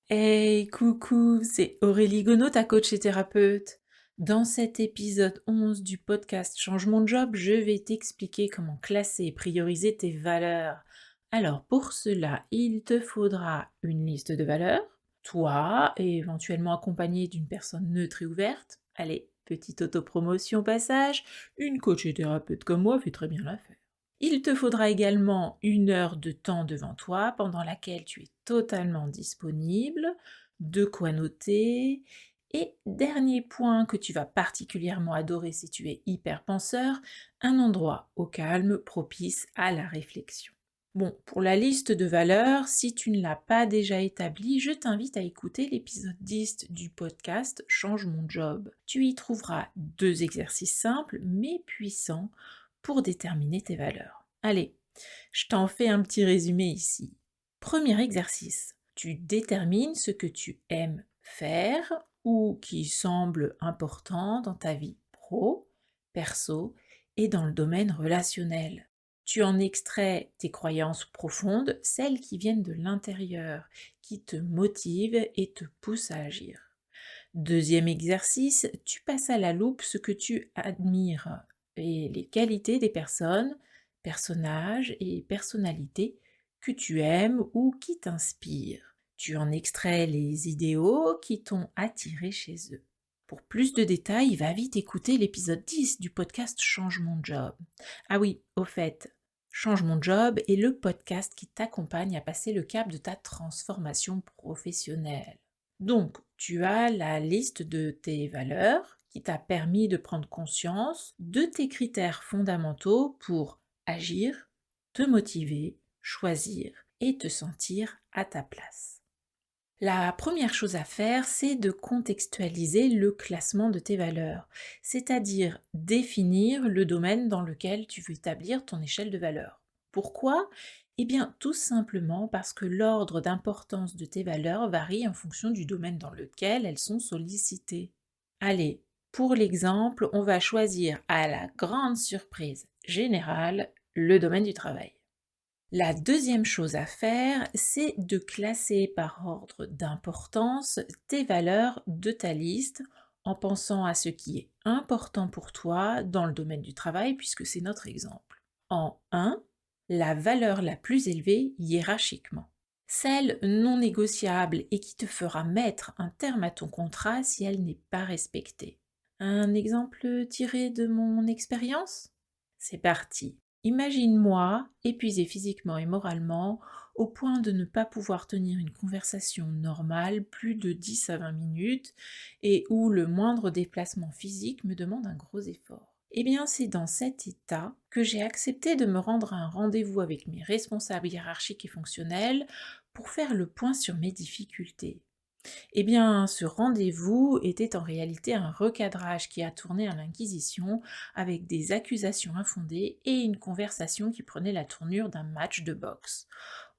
Hey, coucou, c'est Aurélie Gonod, ta coach et thérapeute. Dans cet épisode 11 du podcast Change mon job, je vais t'expliquer comment classer et prioriser tes valeurs. Alors pour cela, il te faudra une liste de valeurs, toi, et éventuellement accompagné d'une personne neutre et ouverte. Allez, petite autopromotion au passage, une coach et thérapeute comme moi fait très bien l'affaire. Il te faudra également 1 heure de temps devant toi pendant laquelle tu es totalement disponible, de quoi noter. Et dernier point que tu vas particulièrement adorer si tu es hyper penseur, un endroit au calme propice à la réflexion. Bon, pour la liste de valeurs, si tu ne l'as pas déjà établie, je t'invite à écouter l'épisode 10 du podcast Change mon job. Tu y trouveras 2 exercices simples mais puissants pour déterminer tes valeurs. Allez, je t'en fais un petit résumé ici. Premier exercice, tu détermines ce que tu aimes faire ou qui semble important dans ta vie pro, perso et dans le domaine relationnel. Tu en extrais tes croyances profondes, celles qui viennent de l'intérieur, qui te motivent et te poussent à agir. Deuxième exercice, tu passes à la loupe ce que tu admires et les qualités des personnes, personnages et personnalités que tu aimes ou qui t'inspirent. Tu en extrais les idéaux qui t'ont attiré chez eux. Pour plus de détails, va vite écouter l'épisode 10 du podcast Change mon job. Ah oui, au fait, Change mon job est le podcast qui t'accompagne à passer le cap de ta transformation professionnelle. Donc, tu as la liste de tes valeurs qui t'a permis de prendre conscience de tes critères fondamentaux pour agir, te motiver, choisir et te sentir à ta place. La première chose à faire, c'est de contextualiser le classement de tes valeurs, c'est-à-dire définir le domaine dans lequel tu veux établir ton échelle de valeurs. Pourquoi? Eh bien, tout simplement parce que l'ordre d'importance de tes valeurs varie en fonction du domaine dans lequel elles sont sollicitées. Allez, pour l'exemple, on va choisir à la grande surprise générale le domaine du travail. La deuxième chose à faire, c'est de classer par ordre d'importance tes valeurs de ta liste en pensant à ce qui est important pour toi dans le domaine du travail puisque c'est notre exemple. En 1, la valeur la plus élevée hiérarchiquement. Celle non négociable et qui te fera mettre un terme à ton contrat si elle n'est pas respectée. Un exemple tiré de mon expérience? C'est parti. Imagine-moi épuisé physiquement et moralement au point de ne pas pouvoir tenir une conversation normale plus de 10 à 20 minutes et où le moindre déplacement physique me demande un gros effort. Eh bien, c'est dans cet état que j'ai accepté de me rendre à un rendez-vous avec mes responsables hiérarchiques et fonctionnels pour faire le point sur mes difficultés. Eh bien, ce rendez-vous était en réalité un recadrage qui a tourné à l'inquisition avec des accusations infondées et une conversation qui prenait la tournure d'un match de boxe.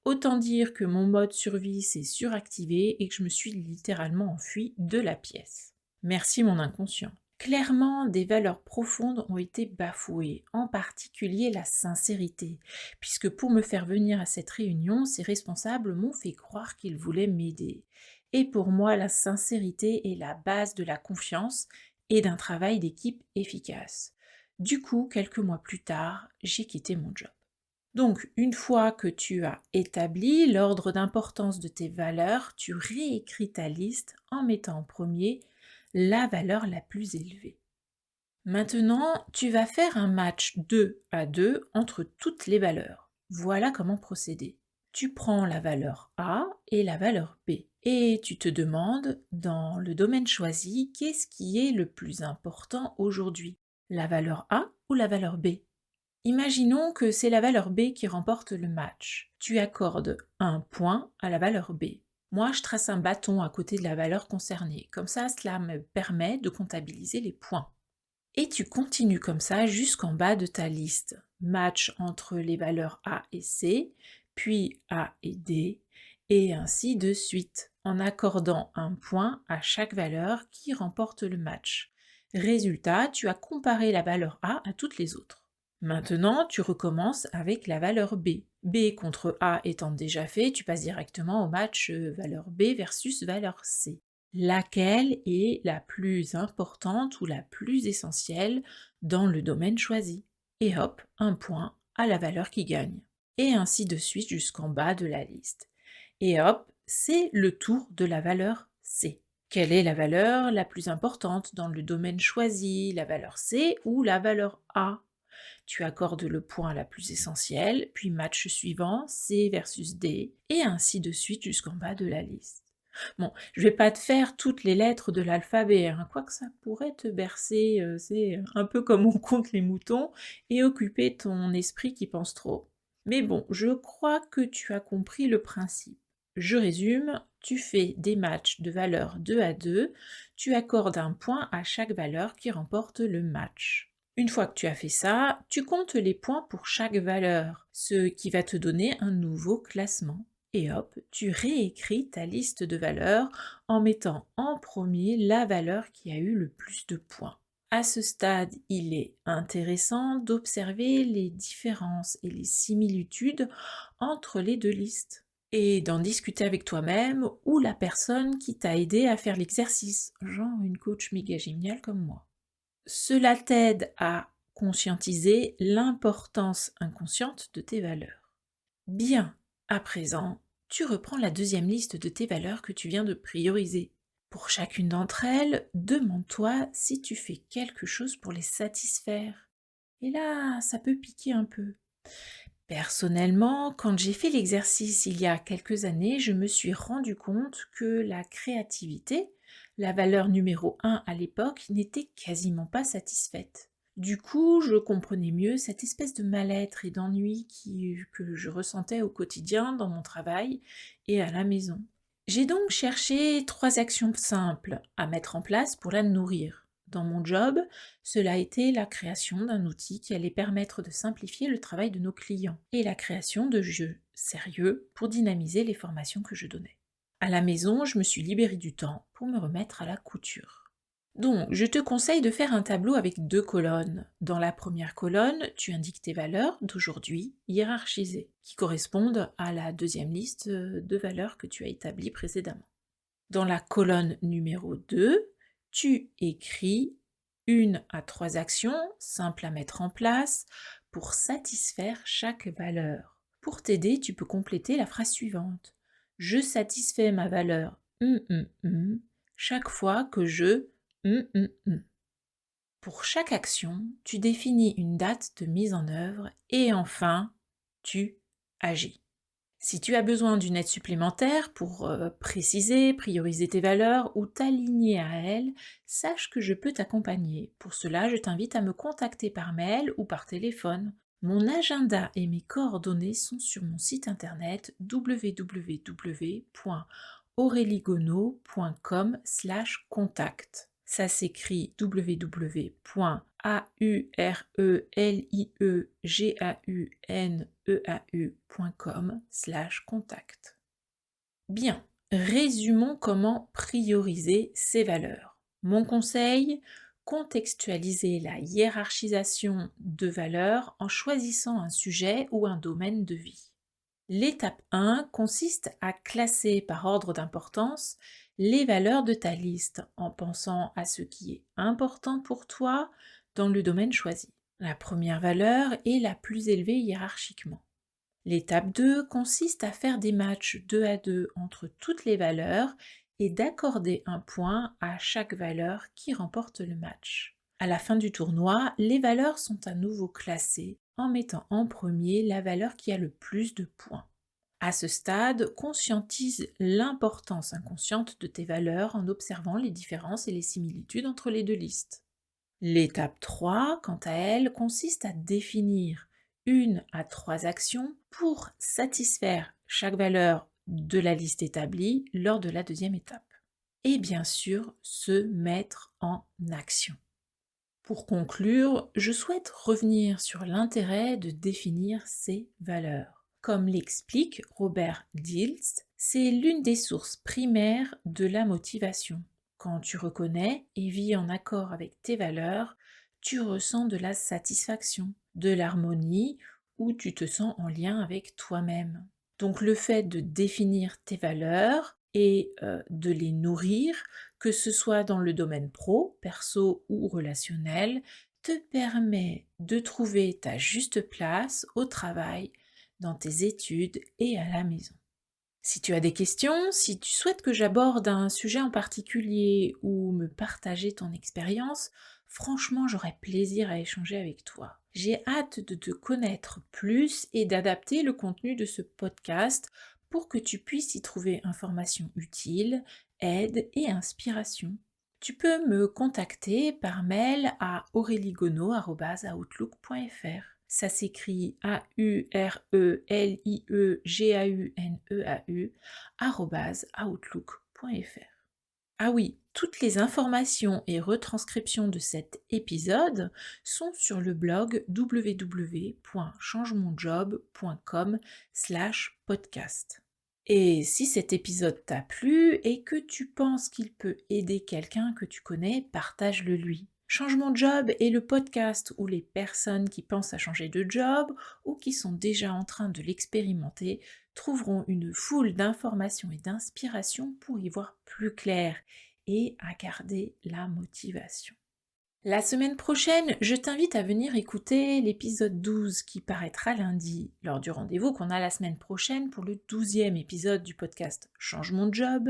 Autant dire que mon mode survie s'est suractivé et que je me suis littéralement enfuie de la pièce. Merci mon inconscient. Clairement, des valeurs profondes ont été bafouées, en particulier la sincérité, puisque pour me faire venir à cette réunion, ces responsables m'ont fait croire qu'ils voulaient m'aider. Et pour moi, la sincérité est la base de la confiance et d'un travail d'équipe efficace. Du coup, quelques mois plus tard, j'ai quitté mon job. Donc, une fois que tu as établi l'ordre d'importance de tes valeurs, tu réécris ta liste en mettant en premier la valeur la plus élevée. Maintenant, tu vas faire un match 2 à 2 entre toutes les valeurs. Voilà comment procéder. Tu prends la valeur A et la valeur B et tu te demandes, dans le domaine choisi, qu'est-ce qui est le plus important aujourd'hui? La valeur A ou la valeur B? Imaginons que c'est la valeur B qui remporte le match. Tu accordes un point à la valeur B. Moi, je trace un bâton à côté de la valeur concernée. Comme ça, cela me permet de comptabiliser les points. Et tu continues comme ça jusqu'en bas de ta liste. Match entre les valeurs A et C, puis A et D, et ainsi de suite, en accordant un point à chaque valeur qui remporte le match. Résultat, tu as comparé la valeur A à toutes les autres. Maintenant, tu recommences avec la valeur B. B contre A étant déjà fait, tu passes directement au match valeur B versus valeur C. Laquelle est la plus importante ou la plus essentielle dans le domaine choisi? Et hop, un point à la valeur qui gagne. Et ainsi de suite jusqu'en bas de la liste. Et hop, c'est le tour de la valeur C. Quelle est la valeur la plus importante dans le domaine choisi, la valeur C ou la valeur A? Tu accordes le point la plus essentielle, puis match suivant, C versus D, et ainsi de suite jusqu'en bas de la liste. Bon, je vais pas te faire toutes les lettres de l'alphabet, hein, quoique ça pourrait te bercer, c'est un peu comme on compte les moutons, et occuper ton esprit qui pense trop. Mais bon, je crois que tu as compris le principe. Je résume, tu fais des matchs de valeur 2 à 2, tu accordes un point à chaque valeur qui remporte le match. Une fois que tu as fait ça, tu comptes les points pour chaque valeur, ce qui va te donner un nouveau classement. Et hop, tu réécris ta liste de valeurs en mettant en premier la valeur qui a eu le plus de points. À ce stade, il est intéressant d'observer les différences et les similitudes entre les deux listes et d'en discuter avec toi-même ou la personne qui t'a aidé à faire l'exercice, genre une coach méga géniale comme moi. Cela t'aide à conscientiser l'importance inconsciente de tes valeurs. Bien, à présent, tu reprends la deuxième liste de tes valeurs que tu viens de prioriser. Pour chacune d'entre elles, demande-toi si tu fais quelque chose pour les satisfaire. Et là, ça peut piquer un peu. Personnellement, quand j'ai fait l'exercice il y a quelques années, je me suis rendu compte que la créativité, la valeur numéro 1 à l'époque, n'était quasiment pas satisfaite. Du coup, je comprenais mieux cette espèce de mal-être et d'ennui que je ressentais au quotidien dans mon travail et à la maison. J'ai donc cherché 3 actions simples à mettre en place pour la nourrir. Dans mon job, cela a été la création d'un outil qui allait permettre de simplifier le travail de nos clients et la création de jeux sérieux pour dynamiser les formations que je donnais. À la maison, je me suis libérée du temps pour me remettre à la couture. Donc, je te conseille de faire un tableau avec 2 colonnes. Dans la première colonne, tu indiques tes valeurs d'aujourd'hui hiérarchisées, qui correspondent à la deuxième liste de valeurs que tu as établie précédemment. Dans la colonne numéro 2, tu écris 1 à 3 actions simples à mettre en place pour satisfaire chaque valeur. Pour t'aider, tu peux compléter la phrase suivante. Je satisfais ma valeur chaque fois que je Pour chaque action, tu définis une date de mise en œuvre et enfin, tu agis. Si tu as besoin d'une aide supplémentaire pour préciser, prioriser tes valeurs ou t'aligner à elles, sache que je peux t'accompagner. Pour cela, je t'invite à me contacter par mail ou par téléphone. Mon agenda et mes coordonnées sont sur mon site internet www.aureligono.com/contact. Ça s'écrit www.aureliegaunu.com/contact. Bien, résumons comment prioriser ces valeurs. Mon conseil, contextualiser la hiérarchisation de valeurs en choisissant un sujet ou un domaine de vie. L'étape 1 consiste à classer par ordre d'importance les valeurs de ta liste en pensant à ce qui est important pour toi dans le domaine choisi. La première valeur est la plus élevée hiérarchiquement. L'étape 2 consiste à faire des matchs 2 à 2 entre toutes les valeurs et d'accorder un point à chaque valeur qui remporte le match. À la fin du tournoi, les valeurs sont à nouveau classées en mettant en premier la valeur qui a le plus de points. À ce stade, conscientise l'importance inconsciente de tes valeurs en observant les différences et les similitudes entre les deux listes. L'étape 3, quant à elle, consiste à définir 1 à 3 actions pour satisfaire chaque valeur de la liste établie lors de la deuxième étape. Et bien sûr, se mettre en action. Pour conclure, je souhaite revenir sur l'intérêt de définir ces valeurs. Comme l'explique Robert Dilts, c'est l'une des sources primaires de la motivation. Quand tu reconnais et vis en accord avec tes valeurs, tu ressens de la satisfaction, de l'harmonie, où tu te sens en lien avec toi-même. Donc le fait de définir tes valeurs et de les nourrir, que ce soit dans le domaine pro, perso ou relationnel, te permet de trouver ta juste place au travail, dans tes études et à la maison. Si tu as des questions, si tu souhaites que j'aborde un sujet en particulier ou me partager ton expérience, franchement, j'aurais plaisir à échanger avec toi. J'ai hâte de te connaître plus et d'adapter le contenu de ce podcast pour que tu puisses y trouver informations utiles, aide et inspiration. Tu peux me contacter par mail à aureliegonod@outlook.fr. Ça s'écrit AURELIEGAUNEAU @outlook.fr. Ah oui, toutes les informations et retranscriptions de cet épisode sont sur le blog www.changemonjob.com/podcast. Et si cet épisode t'a plu et que tu penses qu'il peut aider quelqu'un que tu connais, partage-le lui. Change mon job est le podcast où les personnes qui pensent à changer de job ou qui sont déjà en train de l'expérimenter trouveront une foule d'informations et d'inspiration pour y voir plus clair et à garder la motivation. La semaine prochaine, je t'invite à venir écouter l'épisode 12 qui paraîtra lundi, lors du rendez-vous qu'on a la semaine prochaine pour le 12e épisode du podcast Change mon job.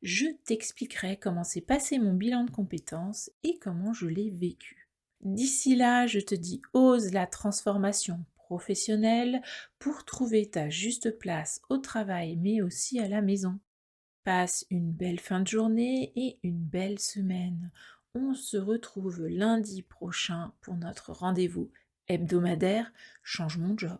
Je t'expliquerai comment s'est passé mon bilan de compétences et comment je l'ai vécu. D'ici là, je te dis ose la transformation professionnelle pour trouver ta juste place au travail mais aussi à la maison. Passe une belle fin de journée et une belle semaine. On se retrouve lundi prochain pour notre rendez-vous hebdomadaire Change mon job.